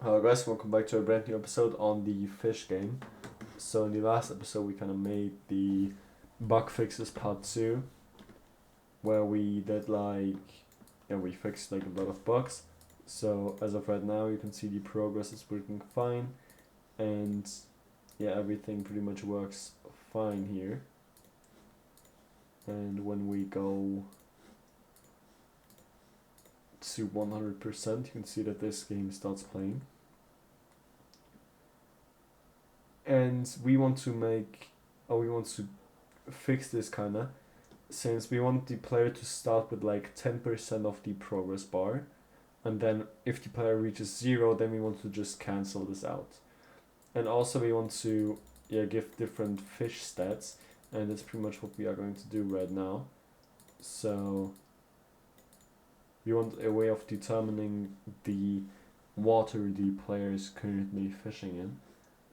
Hello guys, welcome back to a brand new episode on the Fish game. So in the last episode we kind of made the bug fixes part 2, where we did we fixed like a lot of bugs. So as of right now you can see the progress is working fine, and yeah, everything pretty much works fine here. And when we go to 100%, you can see that this game starts playing. And we want to fix this kinda, since we want the player to start with like 10% of the progress bar, and then if the player reaches 0, then we want to just cancel this out. And also we want to give different fish stats, and that's pretty much what we are going to do right now. So we want a way of determining the water the player is currently fishing in.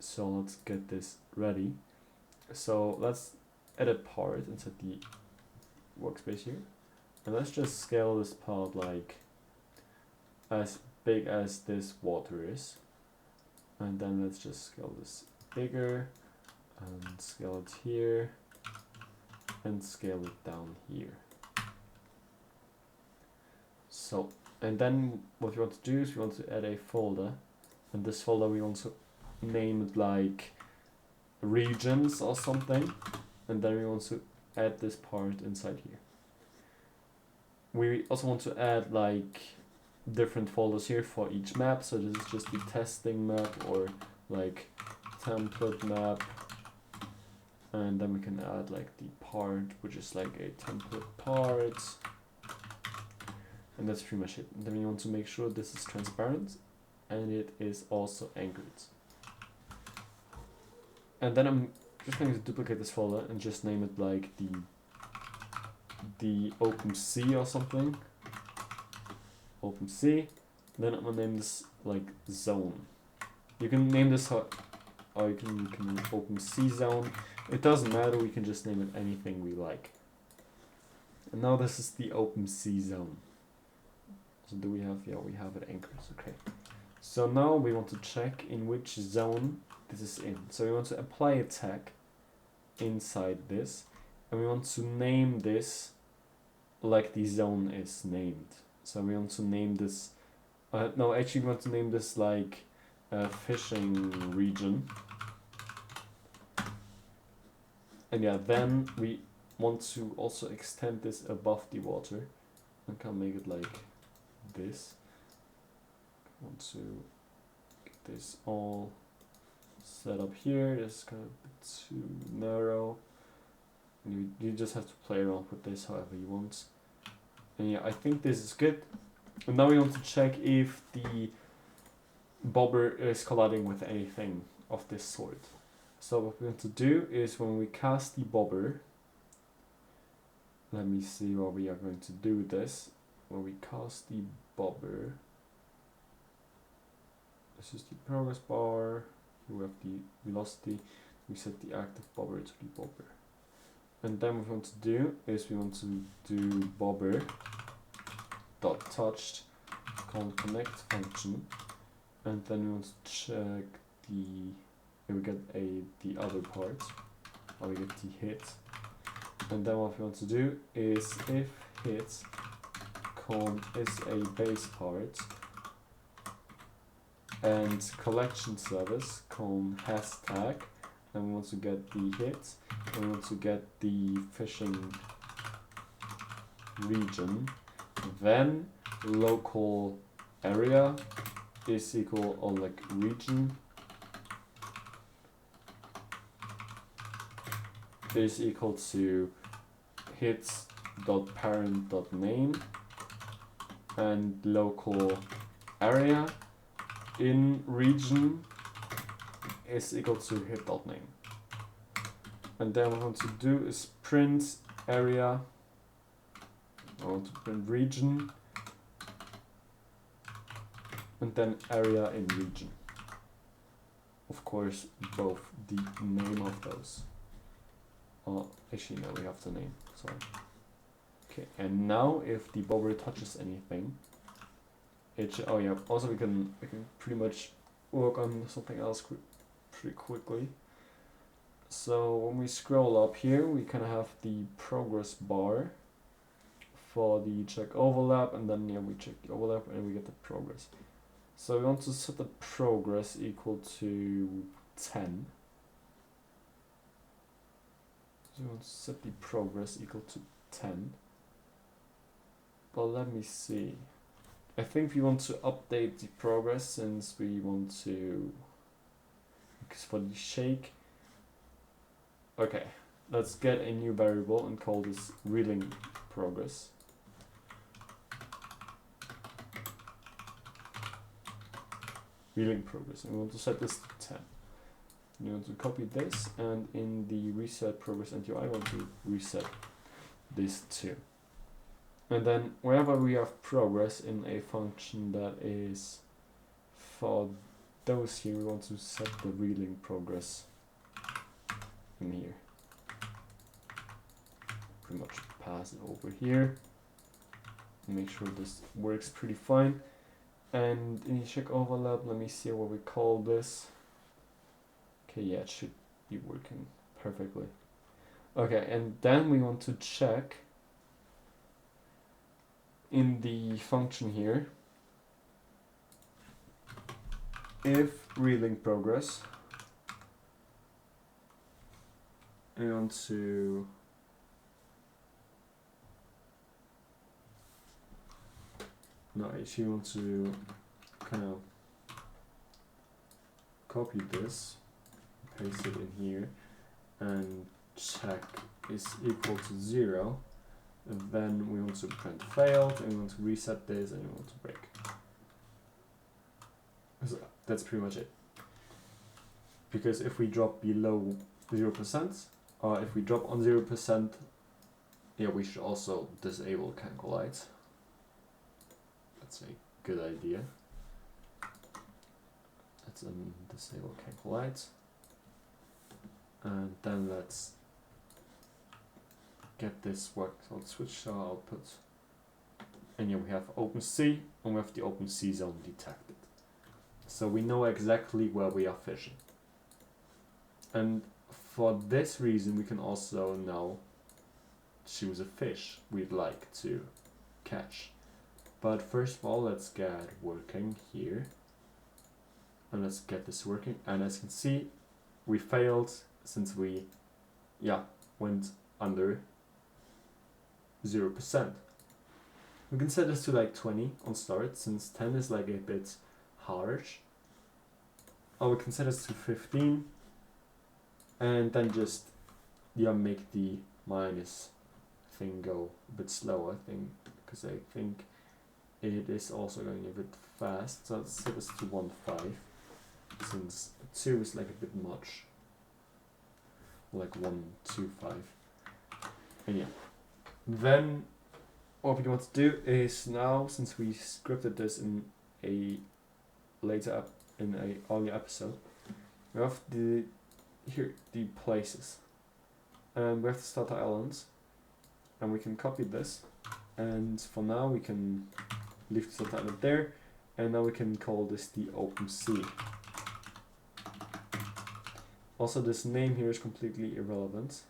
So let's get this ready. So let's edit part inside the workspace here, and let's just scale this part like as big as this water is, and then let's just scale this bigger and scale it here and scale it down here. So, and then what we want to do is we want to add a folder, and this folder we want to name it like regions or something, and then we want to add this part inside here. We also want to add like different folders here for each map, so this is just the testing map or like template map, and then we can add like the part, which is like a template part, and that's pretty much it. And then we want to make sure this is transparent and it is also anchored. And then I'm just going to duplicate this folder and just name it like the OpenSea or something. OpenSea. Then I'm gonna name this like zone. You can name this or you can OpenSea zone. It doesn't matter, we can just name it anything we like. And now this is the OpenSea zone. So do we have, we have it anchored, okay. So now we want to check in which zone this is in. So we want to apply a tag inside this, and we want to name this like the zone is named. So we want to name this, no, actually we want to name this like fishing region. And yeah, then we want to also extend this above the water, and can make it like this. I want to get this all set up here. This is kind of a bit too narrow. You just have to play around with this however you want. And yeah, I think this is good. And now we want to check if the bobber is colliding with anything of this sort. So what we want to do is when we cast the bobber, let me see what we are going to do with this. When we cast the bobber, this is the progress bar. Here we have the velocity. We set the active bobber to the bobber. And then what we want to do is we want to do bobber dot touched connect function, and then we want to check we get the other part, or we get the hit. And then what we want to do is if hit is a base part and collection service hashtag, and we want to get the hit, and we want to get the fishing region, then local area is equal, or like region is equal to hits.parent.name, and local area in region is equal to hit.name. And then what I want to do is print area, I want to print region, and then area in region. Of course, both the name of those. Oh, actually no, we have the name, sorry. Okay, and now if the bobber touches anything, it should, oh yeah, also we can pretty much work on something else pretty quickly. So when we scroll up here, we kind of have the progress bar for the check overlap, and then we check the overlap and we get the progress. So we want to set the progress equal to 10. So we want to set the progress equal to 10. But let me see. I think we want to update the progress since we want to, because for the shake, okay, let's get a new variable and call this reeling progress. Reeling progress, and we want to set this to 10. You want to copy this, and in the reset progress and UI, I want to reset this too. And then wherever we have progress in a function that is for those here, we want to set the reeling progress in here. Pretty much pass it over here. Make sure this works pretty fine. And in check overlap, let me see what we call this. Okay, yeah, it should be working perfectly. Okay, and then we want to check in the function here if reeling progress, I want to actually want to kind of copy this, paste it in here, and check is equal to 0. And then we want to print failed, and we want to reset this, and we want to break. So that's pretty much it. Because if we drop below 0%, or if we drop on 0%, yeah, we should also disable calculate. That's a good idea. Let's disable calculate. And then let's get this worked. So let's switch our output. And yeah, we have OpenC, and we have the OpenC zone detected. So we know exactly where we are fishing. And for this reason, we can also now choose a fish we'd like to catch. But first of all, let's get working here. And let's get this working. And as you can see, we failed since we, went under 0%. We can set this to like 20 on start, since 10 is like a bit harsh. Or we can set this to 15. And then just, make the minus thing go a bit slower, because I think it is also going a bit fast. So let's set this to 1.5, since 2 is like a bit much. Like 1.25. And then what we want to do is now, since we scripted this in a later in a earlier episode, we have the places, and we have to start our islands, and we can copy this, and for now we can leave the start island there, and now we can call this the OpenC. Also, this name here is completely irrelevant,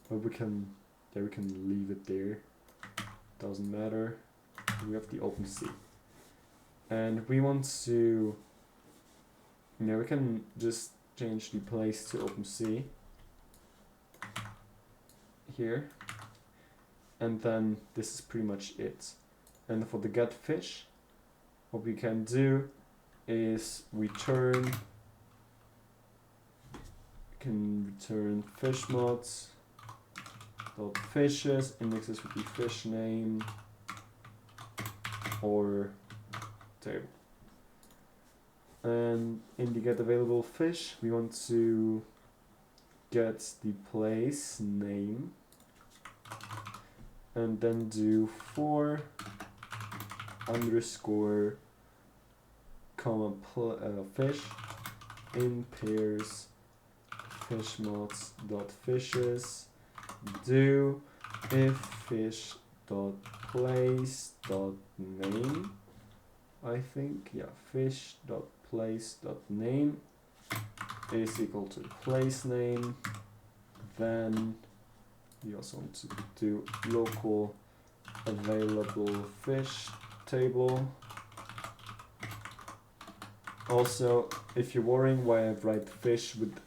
but we can leave it there, doesn't matter. We have the OpenC, and we want to, we can just change the place to OpenC here, and then this is pretty much it. And for the get fish, what we can do is return fish mods dot fishes, indexes with the fish name or table. And in the get available fish, we want to get the place name, and then do for underscore comma fish in pairs fish mods dot fishes do if fish dot place dot name. I think, yeah, fish.place.name is equal to place name. Then we also want to do local available fish table. Also, if you're worrying why I write fish with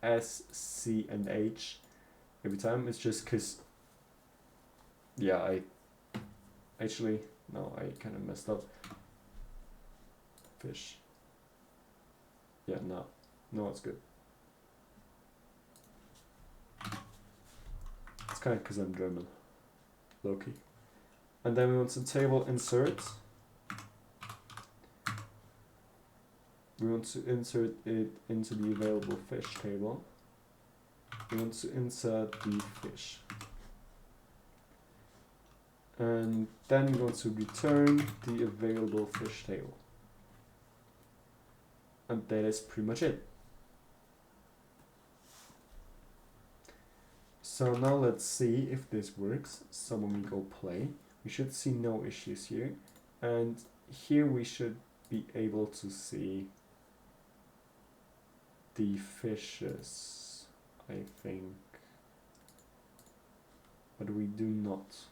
S, C, and H every time, it's just because, yeah, I kind of messed up. Fish. Yeah, no, it's good. It's kind of because I'm German, low-key. And then we want to table insert. We want to insert it into the available fish table. We want to insert the fish. And then we want to return the available fish table. And that is pretty much it. So now let's see if this works. So when we go play, we should see no issues here. And here we should be able to see the fishes, I think. But we do not.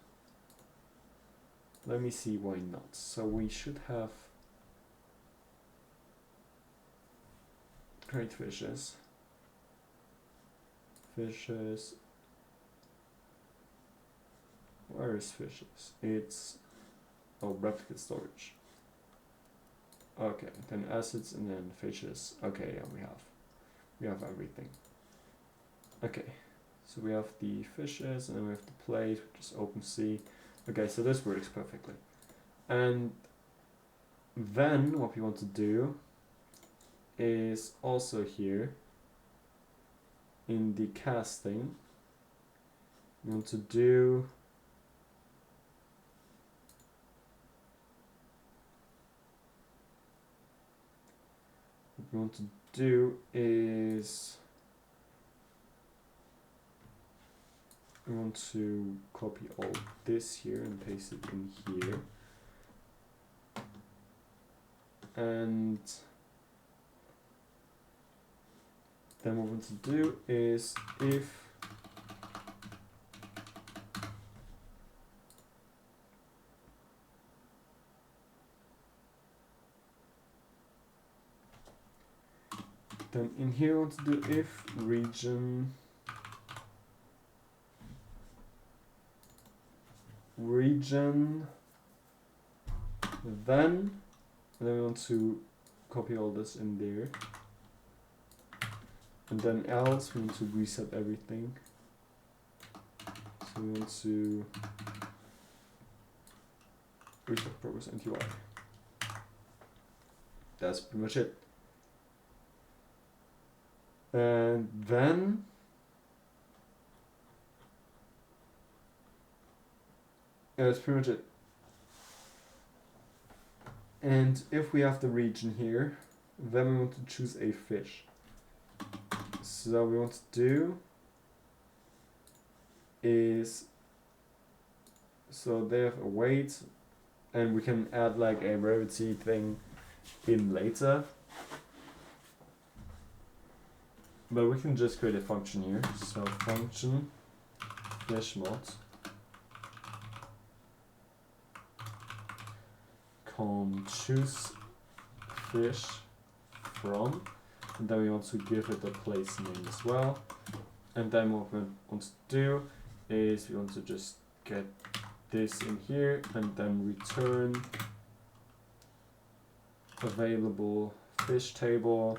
Let me see why not. So we should have great fishes. Fishes. Where is fishes? It's replicate storage. Okay, then assets and then fishes. Okay, yeah, we have everything. Okay, so we have the fishes and then we have the plate, which is OpenSea. Okay, so this works perfectly. And then what we want to do is also here in the casting, we want to do is we want to copy all this here and paste it in here. And then what we want to do is if then in here we want to do if region then, and then we want to copy all this in there, and then else we want to reset everything. So we want to reset progress and UI. That's pretty much it. And then yeah, that's pretty much it. And if we have the region here, then we want to choose a fish. So we want to do is, so they have a weight, and we can add like a rarity thing in later. But we can just create a function here. So function fish mod choose fish from, and then we want to give it a place name as well. And then what we want to do is we want to just get this in here and then return available fish table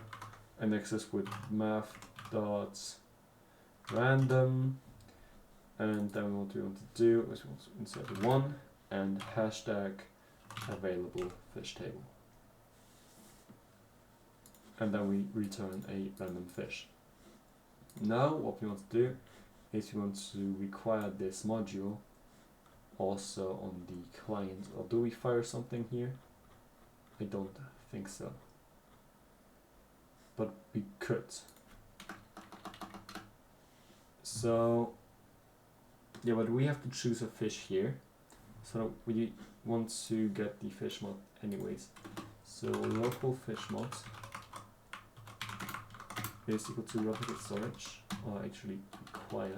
and access with math.random. And then what we want to do is we want to insert one and hashtag available fish table. And then we return a random fish. Now what we want to do is we want to require this module also on the client. Or do we fire something here? I don't think so. But we could. So yeah, but we have to choose a fish here. So we want to get the fish mod anyways. So local fish mod is equal to replicate storage, or actually require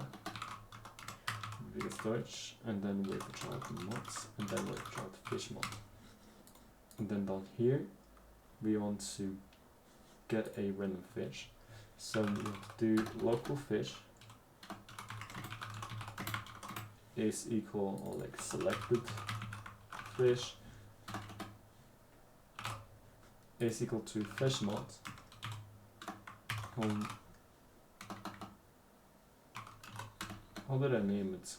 replicate storage, and then wait for child mods, and then wait for child fish mod. And then down here, we want to get a random fish. So we have to do local fish is equal, or like selected fish is equal to fish mod. How did I name it?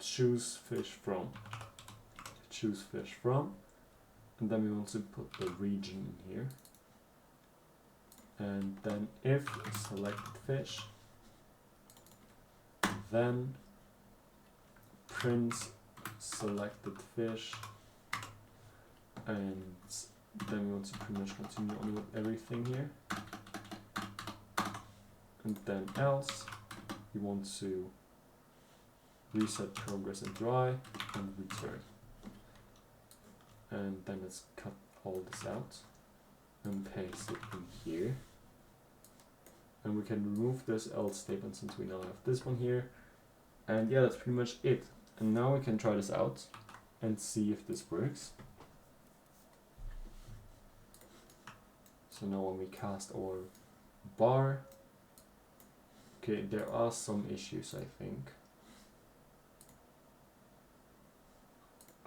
Choose fish from. Choose fish from. And then we want to put the region in here. And then if selected fish, then print selected fish, and then we want to pretty much continue on with everything here. And then else, we want to reset progress and dry and return. And then let's cut all this out and paste it in here. And we can remove this else statement since we now have this one here. And yeah, that's pretty much it. And now we can try this out and see if this works. So now when we cast our bar, okay, there are some issues, I think.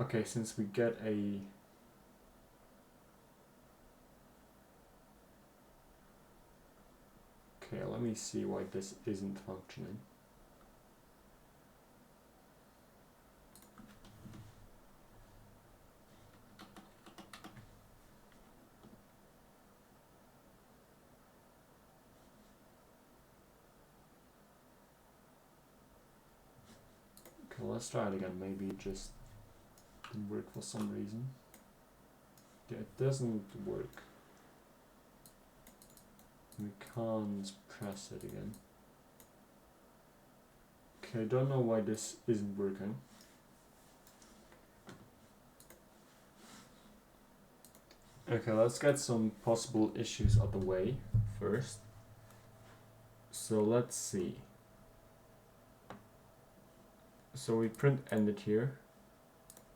Okay, since we get a okay, let me see why this isn't functioning. Okay, let's try it again. Maybe it just didn't work for some reason. Yeah, it doesn't work. We can't press it again. Okay, I don't know why this isn't working. Okay, let's get some possible issues out of the way first. So let's see. So we print ended here,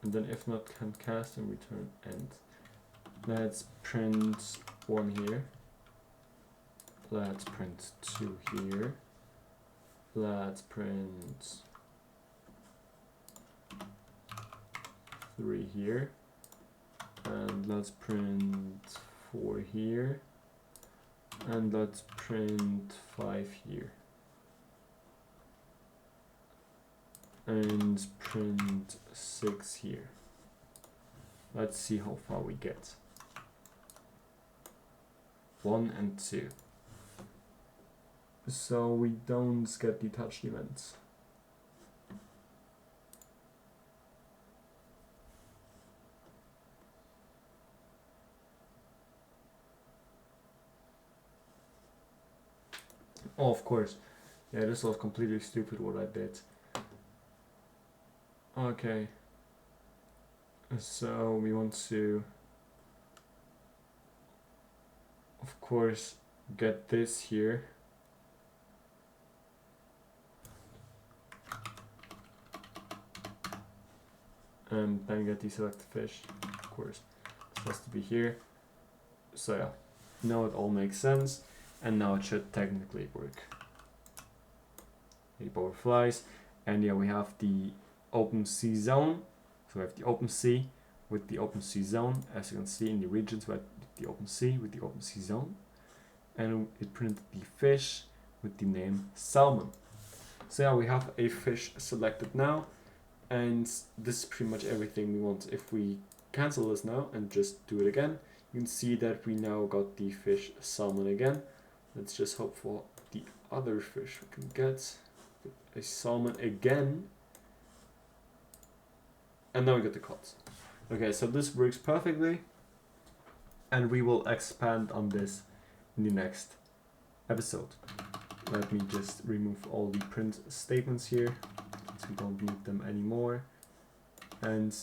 and then if not can cast and return end. Let's print 1 here. Let's print 2 here. Let's print 3 here. And let's print 4 here. And let's print 5 here. And print 6 here. Let's see how far we get. 1 and 2. So we don't get detached events. Oh, of course. Yeah, this was completely stupid what I did. Okay. So we want to, of course, get this here. And then get the selected fish, of course. This has to be here. So yeah, now it all makes sense. And now it should technically work. The power flies. And yeah, we have the open sea zone. So we have the open sea with the open sea zone. As you can see in the regions, we have the open sea with the open sea zone. And it printed the fish with the name salmon. So yeah, we have a fish selected now. And this is pretty much everything we want. If we cancel this now and just do it again, you can see that we now got the fish salmon again. Let's just hope for the other fish we can get. A salmon again. And now we get the cod. Okay, so this works perfectly. And we will expand on this in the next episode. Let me just remove all the print statements here, since we don't need them anymore. And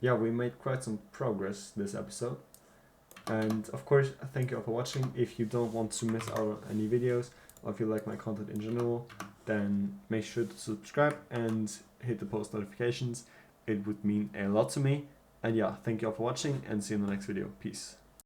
yeah, we made quite some progress this episode. And of course, thank you all for watching. If you don't want to miss out on any videos, or if you like my content in general, then make sure to subscribe and hit the post notifications. It would mean a lot to me. And yeah, thank you all for watching and see you in the next video. Peace.